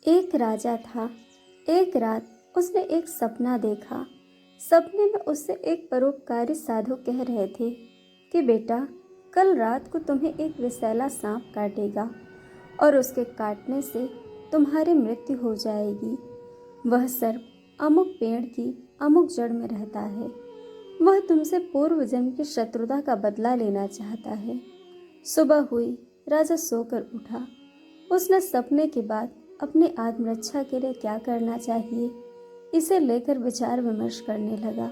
एक राजा था। एक रात उसने एक सपना देखा। सपने में उससे एक परोपकारी साधु कह रहे थे कि बेटा, कल रात को तुम्हें एक विषैला सांप काटेगा और उसके काटने से तुम्हारी मृत्यु हो जाएगी। वह सर्प अमुक पेड़ की अमुक जड़ में रहता है। वह तुमसे पूर्व जन्म की शत्रुता का बदला लेना चाहता है। सुबह हुई, राजा सोकर उठा। उसने सपने के बाद अपनी आत्मरक्षा के लिए क्या करना चाहिए, इसे लेकर विचार विमर्श करने लगा।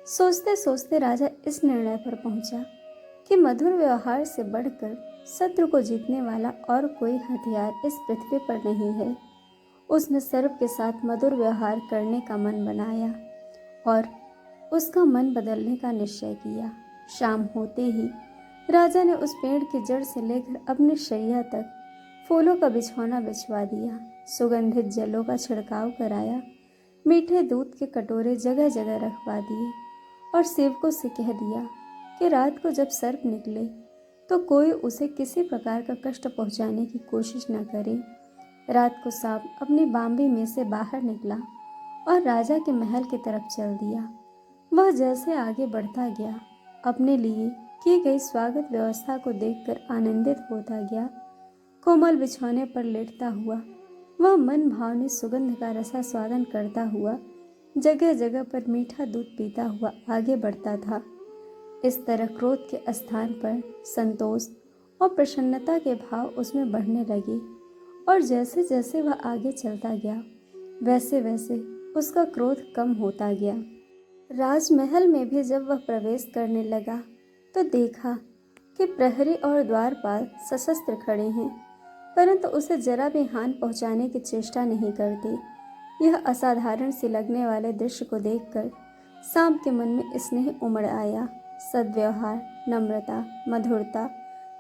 सोचते सोचते राजा इस निर्णय पर पहुंचा कि मधुर व्यवहार से बढ़कर शत्रु को जीतने वाला और कोई हथियार इस पृथ्वी पर नहीं है। उसने सर्प के साथ मधुर व्यवहार करने का मन बनाया और उसका मन बदलने का निश्चय किया। शाम होते ही राजा ने उस पेड़ की जड़ से लेकर अपनी शैया तक फूलों का बिछौना बिछवा दिया, सुगंधित जलों का छिड़काव कराया, मीठे दूध के कटोरे जगह जगह रखवा दिए और सेवकों से कह दिया कि रात को जब सर्प निकले तो कोई उसे किसी प्रकार का कष्ट पहुंचाने की कोशिश न करे। रात को सांप अपनी बांबी में से बाहर निकला और राजा के महल की तरफ चल दिया। वह जैसे आगे बढ़ता गया, अपने लिए की गई स्वागत व्यवस्था को देखकर आनंदित होता गया। कोमल बिछौने पर लेटता हुआ वह मन भावनी सुगंध का रसास्वादन करता हुआ जगह जगह पर मीठा दूध पीता हुआ आगे बढ़ता था। इस तरह क्रोध के स्थान पर संतोष और प्रसन्नता के भाव उसमें बढ़ने लगे और जैसे जैसे वह आगे चलता गया वैसे वैसे उसका क्रोध कम होता गया। राजमहल में भी जब वह प्रवेश करने लगा तो देखा कि प्रहरी और द्वारपाल सशस्त्र खड़े हैं, परंतु उसे जरा भी हानि पहुंचाने की चेष्टा नहीं करते। यह असाधारण से लगने वाले दृश्य को देखकर सांप के मन में स्नेह उमड़ आया। सद्व्यवहार, नम्रता, मधुरता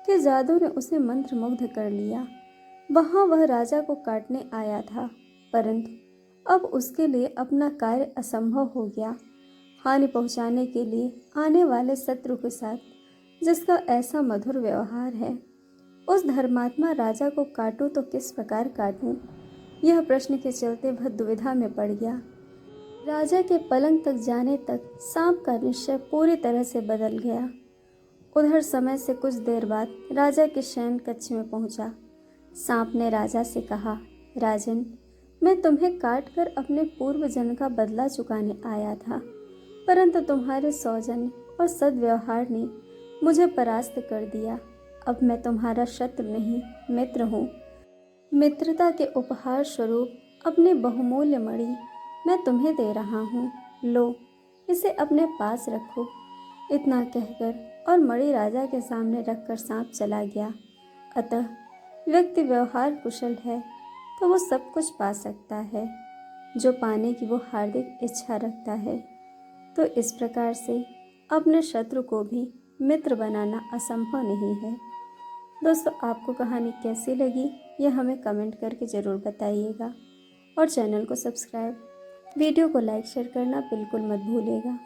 के जादू ने उसे मंत्रमुग्ध कर लिया। वहां वह राजा को काटने आया था, परंतु अब उसके लिए अपना कार्य असंभव हो गया। हानि पहुंचाने के लिए आने वाले शत्रु के साथ जिसका ऐसा मधुर व्यवहार है, उस धर्मात्मा राजा को काटूं तो किस प्रकार काटूं, यह प्रश्न के चलते वह दुविधा में पड़ गया। राजा के पलंग तक जाने तक सांप का निश्चय पूरी तरह से बदल गया। उधर समय से कुछ देर बाद राजा के शयन कक्ष में पहुंचा। सांप ने राजा से कहा, राजन, मैं तुम्हें काट कर अपने पूर्व जन्म का बदला चुकाने आया था, परंतु तुम्हारे सौजन्य और सद्व्यवहार ने मुझे परास्त कर दिया। अब मैं तुम्हारा शत्रु नहीं, मित्र हूँ। मित्रता के उपहार स्वरूप अपनी बहुमूल्य मणि मैं तुम्हें दे रहा हूँ। लो, इसे अपने पास रखो। इतना कहकर और मणि राजा के सामने रखकर सांप चला गया। अतः व्यक्ति व्यवहार कुशल है तो वो सब कुछ पा सकता है जो पाने की वो हार्दिक इच्छा रखता है। तो इस प्रकार से अपने शत्रु को भी मित्र बनाना असंभव नहीं है। दोस्तों, आपको कहानी कैसी लगी यह हमें कमेंट करके ज़रूर बताइएगा और चैनल को सब्सक्राइब, वीडियो को लाइक शेयर करना बिल्कुल मत भूलिएगा।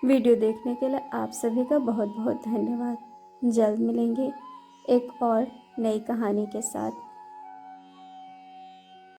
वीडियो देखने के लिए आप सभी का बहुत बहुत धन्यवाद। जल्द मिलेंगे एक और नई कहानी के साथ।